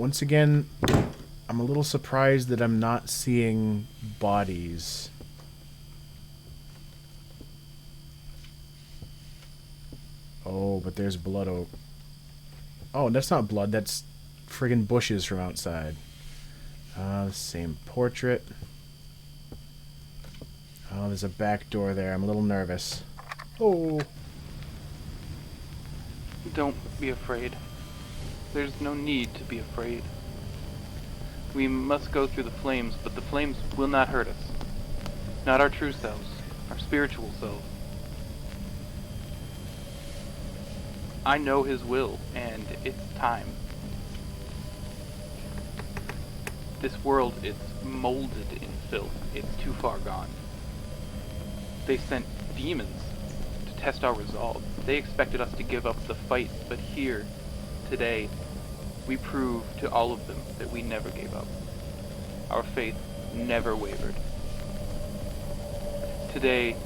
Once again, I'm a little surprised that I'm not seeing bodies. Oh, but there's blood. Oh, that's not blood. That's friggin' bushes from outside. Same portrait. Oh, there's a back door there. I'm a little nervous. Oh. Don't be afraid. There's no need to be afraid. We must go through the flames, but the flames will not hurt us. Not our true selves, our spiritual selves. I know his will, and it's time. This world is molded in filth. It's too far gone. They sent demons to test our resolve. They expected us to give up the fight, but here, today, we prove to all of them that we never gave up. Our faith never wavered. Today,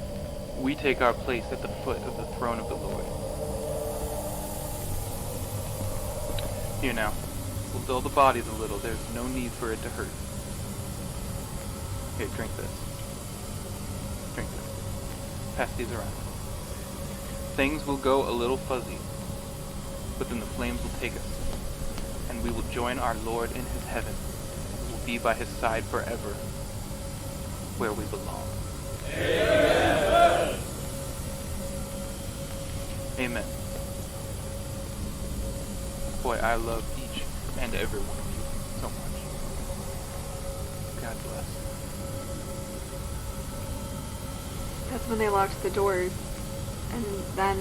we take our place at the foot of the throne of the Lord. Here now, we'll dull the bodies a little. There's no need for it to hurt. Here, drink this. Drink this. Pass these around. Things will go a little fuzzy, but then the flames will take us, and we will join our Lord in his heaven. We will be by his side forever, where we belong. Amen. Amen. Boy, I love each and every one of you so much. God bless. That's when they locked the doors, and then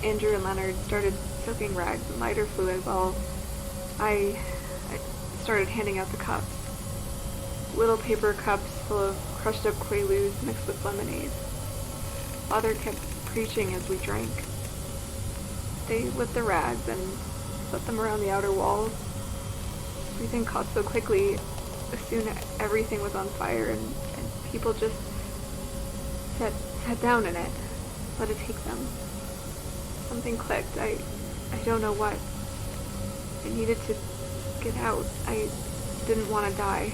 Andrew and Leonard started soaking rags in lighter fluid while I started handing out the cups. Little paper cups full of crushed up Quaaludes mixed with lemonade. Father kept preaching as we drank. They lit the rags and set them around the outer walls. Everything caught so quickly. Soon everything was on fire, and people just sat down in it. Let it take them. Something clicked. I don't know what. I needed to get out. I didn't want to die.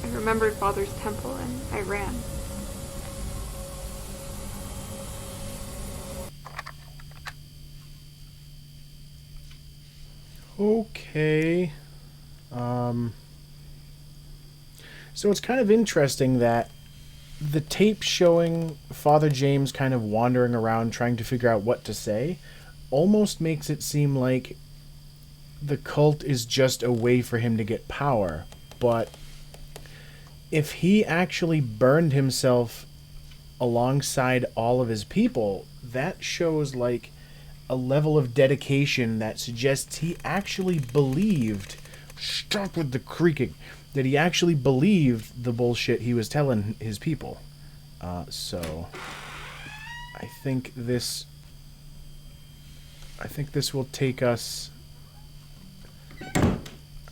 I remembered Father's temple, and I ran. Okay. So it's kind of interesting that the tape showing Father James kind of wandering around trying to figure out what to say almost makes it seem like the cult is just a way for him to get power. But if he actually burned himself alongside all of his people, that shows like a level of dedication that suggests he actually believed, stop with the creaking, that he actually believed the bullshit he was telling his people. So I think this will take us.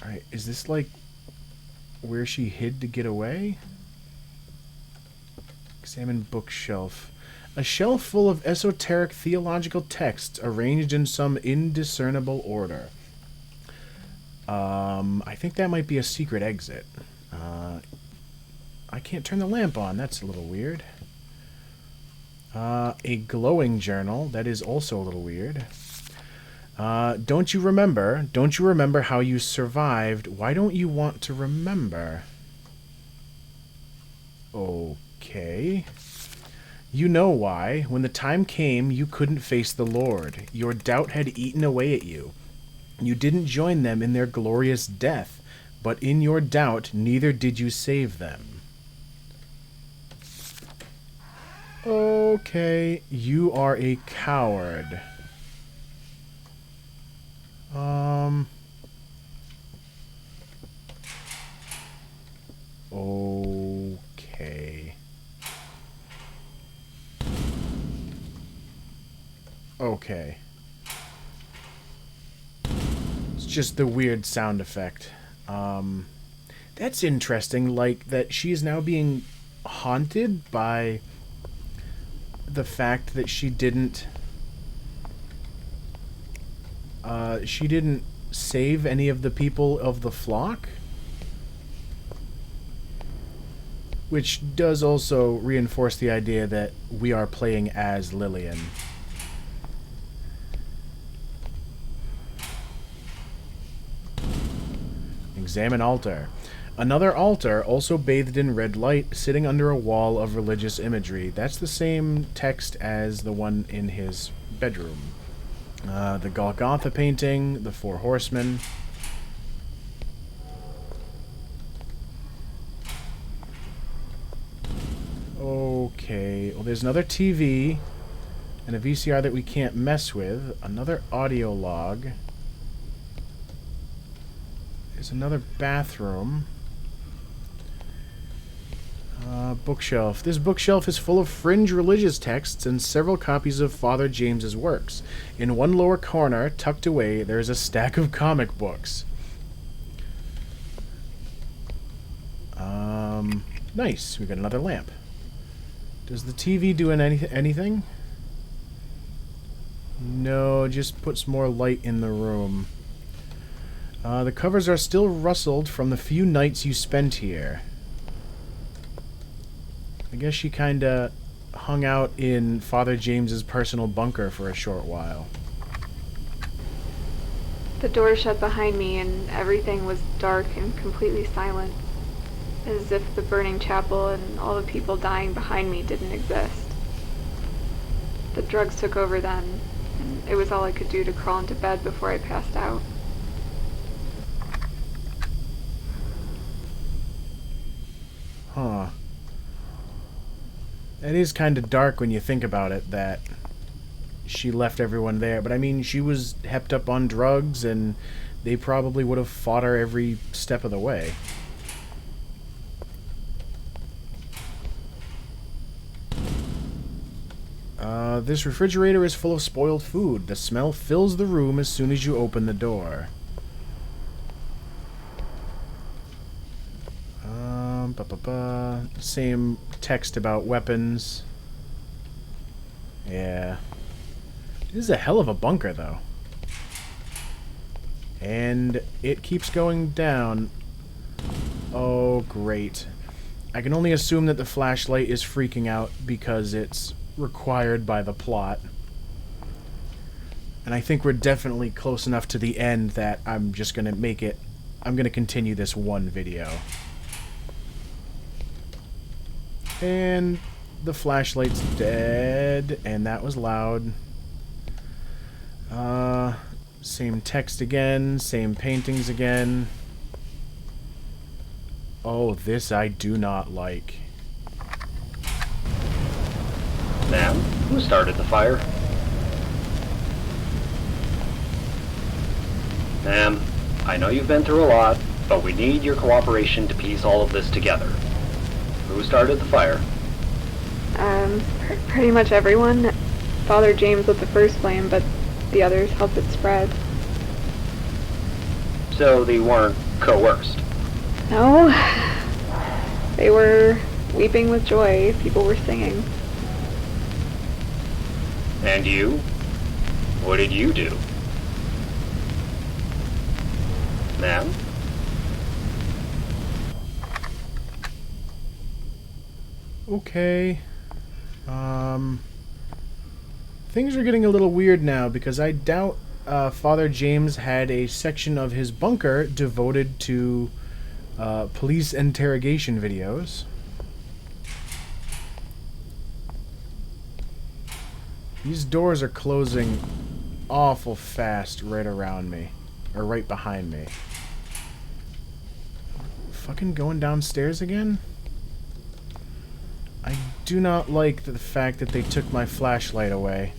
Alright, is this like where she hid to get away? Examine bookshelf. A shelf full of esoteric theological texts arranged in some indiscernible order. I think that might be a secret exit. I can't turn the lamp on. That's a little weird. A glowing journal. That is also a little weird. Don't you remember? Don't you remember how you survived? Why don't you want to remember? Okay. You know why. When the time came, you couldn't face the Lord. Your doubt had eaten away at you. You didn't join them in their glorious death, but in your doubt, neither did you save them. Okay, you are a coward. Okay. Okay. It's just the weird sound effect. That's interesting, like, that she is now being haunted by the fact that she didn't save any of the people of the flock. Which does also reinforce the idea that we are playing as Lillian. Examine altar. Another altar, also bathed in red light, sitting under a wall of religious imagery. That's the same text as the one in his bedroom. The Golgotha painting, the Four Horsemen. Okay, well, there's another TV and a VCR that we can't mess with. Another audio log. There's another bathroom. Bookshelf. This bookshelf is full of fringe religious texts and several copies of Father James's works. In one lower corner, tucked away, there is a stack of comic books. Nice. We got another lamp. Does the TV do anything? No, just puts more light in the room. The covers are still rustled from the few nights you spent here. I guess she kinda hung out in Father James's personal bunker for a short while. The door shut behind me and everything was dark and completely silent, as if the burning chapel and all the people dying behind me didn't exist. The drugs took over then, and it was all I could do to crawl into bed before I passed out. Huh. It is kind of dark when you think about it, that she left everyone there. But I mean, she was hepped up on drugs, and they probably would have fought her every step of the way. This refrigerator is full of spoiled food. The smell fills the room as soon as you open the door. Same text about weapons. Yeah. This is a hell of a bunker, though. And it keeps going down. Oh, great. I can only assume that the flashlight is freaking out because it's required by the plot. And I think we're definitely close enough to the end that I'm just gonna make it... I'm gonna continue this one video. And the flashlight's dead, and that was loud. Same text again, same paintings again. Oh, this I do not like. Ma'am, who started the fire? Ma'am, I know you've been through a lot, but we need your cooperation to piece all of this together. Who started the fire? Pretty much everyone. Father James lit the first flame, but the others helped it spread. So they weren't coerced? No. They were weeping with joy. People were singing. And you? What did you do? Ma'am? Okay. Things are getting a little weird now because I doubt Father James had a section of his bunker devoted to police interrogation videos. These doors are closing awful fast right around me. Or right behind me. Fucking going downstairs again? I do not like the fact that they took my flashlight away.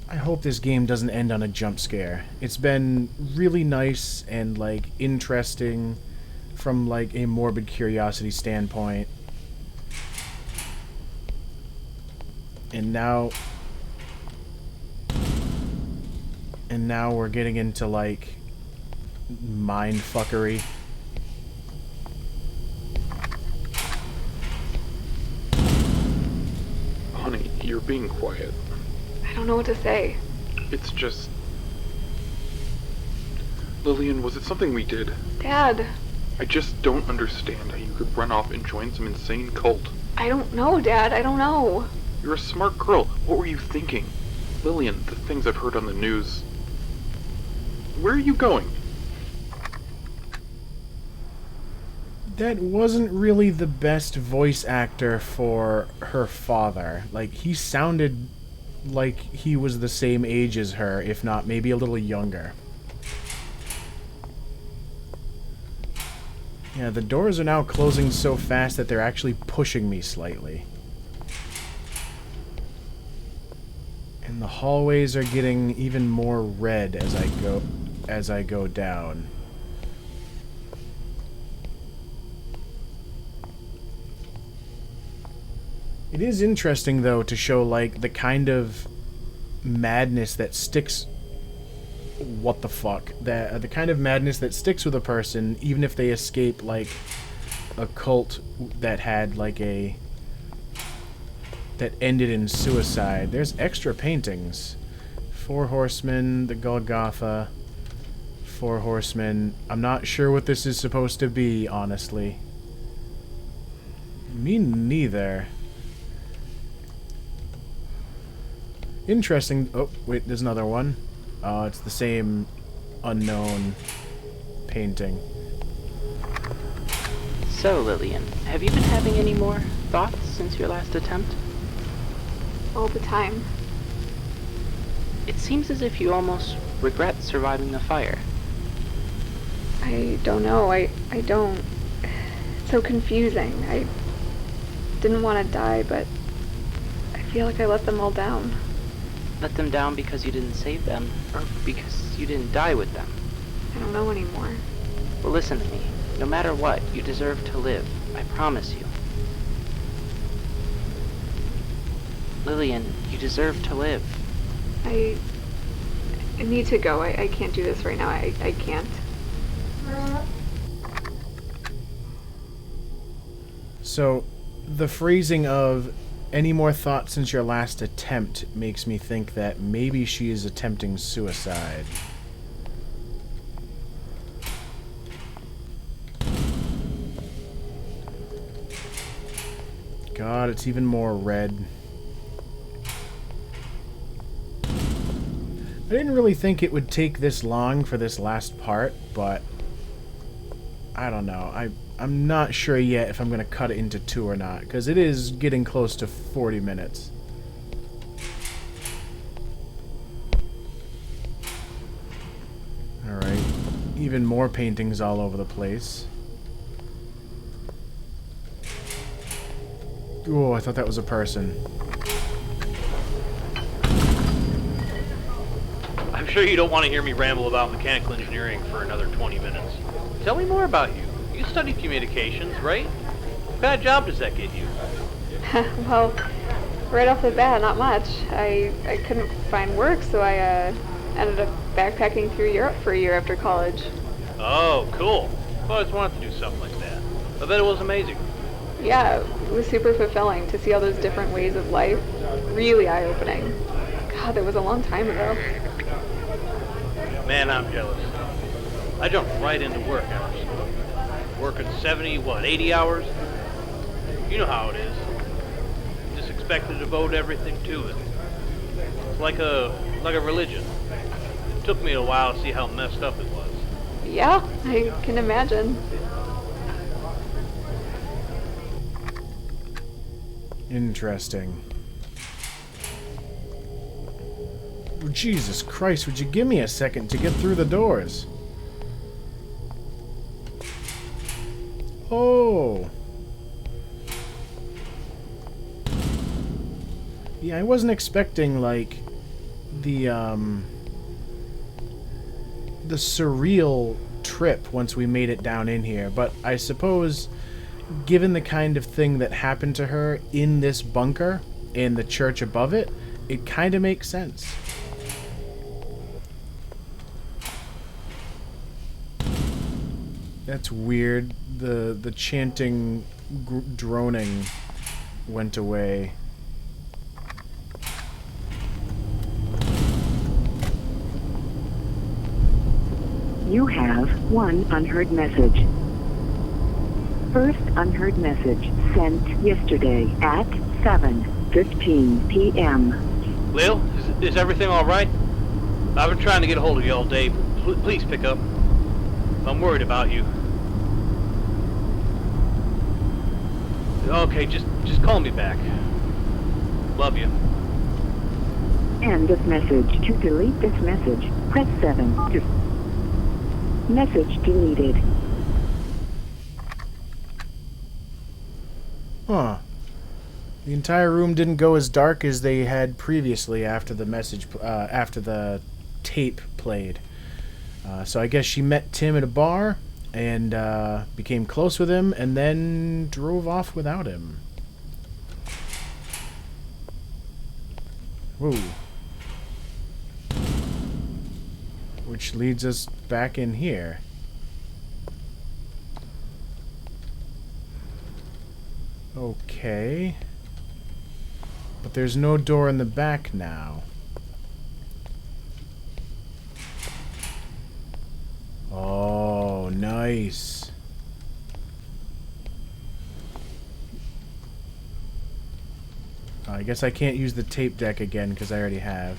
I hope this game doesn't end on a jump scare. It's been really nice and, like, interesting from, like, a morbid curiosity standpoint. And now we're getting into, like, mind fuckery. Honey, you're being quiet. I don't know what to say. It's just... Lillian, was it something we did? Dad, I just don't understand how you could run off and join some insane cult. I don't know, Dad. I don't know. You're a smart girl. What were you thinking? Lillian, the things I've heard on the news. Where are you going? That wasn't really the best voice actor for her father. Like, he sounded like he was the same age as her, if not maybe a little younger. Yeah, the doors are now closing so fast that they're actually pushing me slightly. And the hallways are getting even more red as I go down. It is interesting, though, to show, like, the kind of madness that sticks... What the fuck? The kind of madness that sticks with a person, even if they escape, like, a cult that had, like, that ended in suicide. There's extra paintings. 4 Horsemen, the Golgotha, 4 Horsemen. I'm not sure what this is supposed to be, honestly. Me neither. Interesting. Oh, wait, there's another one. It's the same unknown painting. So, Lillian, have you been having any more thoughts since your last attempt? All the time. It seems as if you almost regret surviving the fire. I don't know. I don't. It's so confusing. I didn't want to die, but I feel like I let them all down. Let them down because you didn't save them, or because you didn't die with them? I don't know anymore. Well, listen to me. No matter what, you deserve to live. I promise you. Lillian, you deserve to live. I need to go. I can't do this right now. I can't. So, the phrasing of any more thoughts since your last attempt makes me think that maybe she is attempting suicide. God, it's even more red. I didn't really think it would take this long for this last part, but I don't know. I'm not sure yet if I'm going to cut it into 2 or not, because it is getting close to 40 minutes. Alright. Even more paintings all over the place. Oh, I thought that was a person. I'm sure you don't want to hear me ramble about mechanical engineering for another 20 minutes. Tell me more about you. You studied communications, right? What kind of job does that get you? Well, right off the bat, not much. I couldn't find work, so I ended up backpacking through Europe for a year after college. Oh, cool. I've always wanted to do something like that. I bet it was amazing. Yeah, it was super fulfilling to see all those different ways of life. Really eye-opening. God, that was a long time ago. Man, I'm jealous. I jumped right into work hours. Working 80 hours? You know how it is. Just expect to devote everything to it. It's like a religion. It took me a while to see how messed up it was. Yeah, I can imagine. Interesting. Jesus Christ, would you give me a second to get through the doors? Oh. Yeah, I wasn't expecting, like, the surreal trip once we made it down in here, but I suppose, given the kind of thing that happened to her in this bunker, and the church above it, it kind of makes sense. That's weird. The chanting, droning went away. You have have one unheard message. First unheard message sent yesterday at 7:15 p.m. Lil, is everything alright? I've been trying to get a hold of you all day. Please pick up. I'm worried about you. Okay, just call me back. Love you. End of message. To delete this message, press 7. Message deleted. Huh. The entire room didn't go as dark as they had previously after the message, after the tape played. So I guess she met Tim at a bar and became close with him and then drove off without him. Whoa. Which leads us back in here. Okay. But there's no door in the back now. Oh, nice. I guess I can't use the tape deck again because I already have.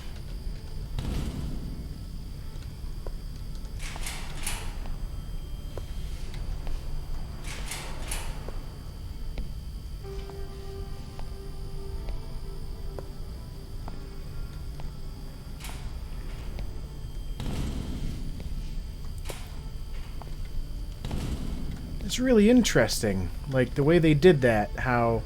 It's really interesting, like the way they did that, how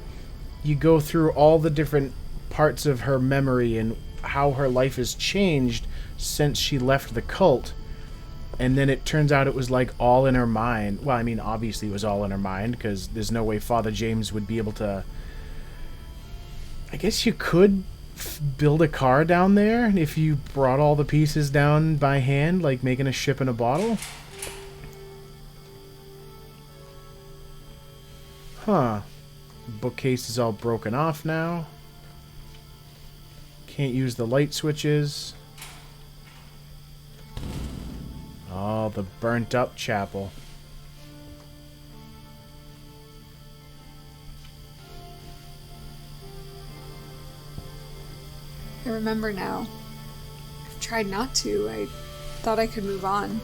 you go through all the different parts of her memory and how her life has changed since she left the cult, and then it turns out it was like all in her mind. Well, I mean, obviously it was all in her mind, because there's no way Father James would be able to... I guess you could build a car down there if you brought all the pieces down by hand, like making a ship in a bottle. Huh. Bookcase is all broken off now. Can't use the light switches. Oh, the burnt up chapel. I remember now. I've tried not to. I thought I could move on.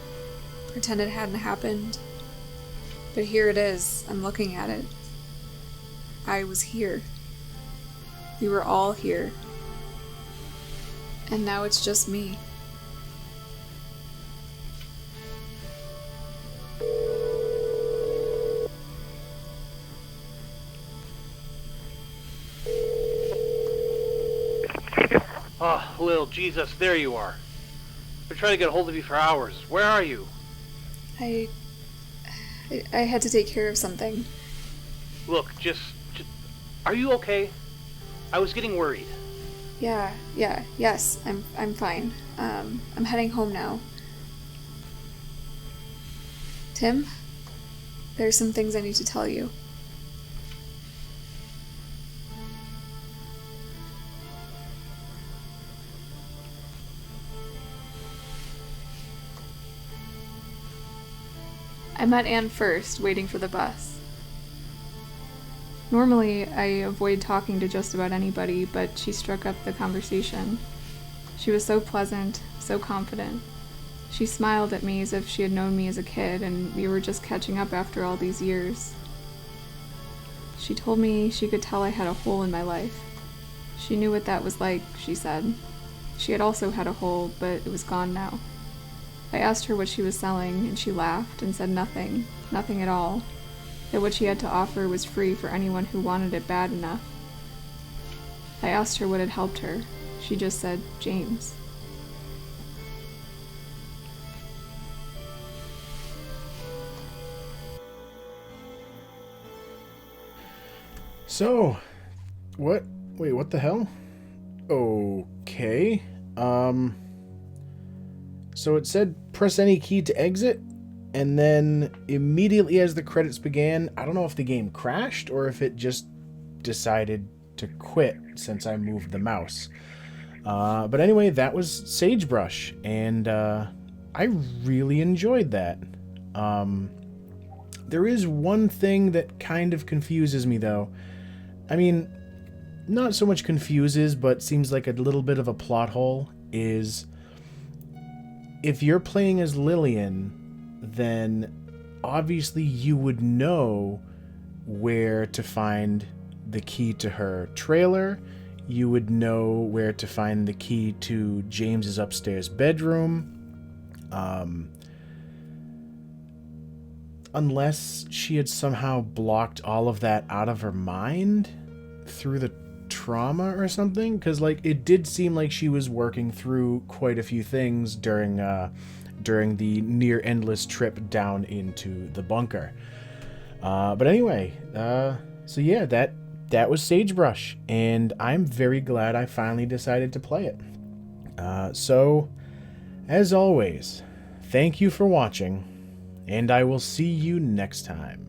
Pretend it hadn't happened. But here it is. I'm looking at it. I was here. We were all here. And now it's just me. Oh, Lil, Jesus, there you are. I've been trying to get a hold of you for hours. Where are you? I had to take care of something. Look, just are you okay? I was getting worried. Yes, I'm fine. I'm heading home now. Tim, there's some things I need to tell you. I met Anne first, waiting for the bus. Normally, I avoid talking to just about anybody, but she struck up the conversation. She was so pleasant, so confident. She smiled at me as if she had known me as a kid, and we were just catching up after all these years. She told me she could tell I had a hole in my life. She knew what that was like, she said. She had also had a hole, but it was gone now. I asked her what she was selling, and she laughed and said nothing at all. That what she had to offer was free for anyone who wanted it bad enough. I asked her what had helped her. She just said, James. So, what? Wait, what the hell? Okay. So it said press any key to exit, and then immediately as the credits began, I don't know if the game crashed or if it just decided to quit since I moved the mouse. But anyway, that was Sagebrush, and I really enjoyed that. There is one thing that kind of confuses me, though. I mean, not so much confuses, but seems like a little bit of a plot hole, is if you're playing as Lillian, then obviously you would know where to find the key to her trailer. You would know where to find the key to James's upstairs bedroom. Unless she had somehow blocked all of that out of her mind through the trauma or something, because like it did seem like she was working through quite a few things during the near endless trip down into the bunker. But anyway, so yeah, that was Sagebrush, and I'm very glad I finally decided to play it. So, as always, thank you for watching, and I will see you next time.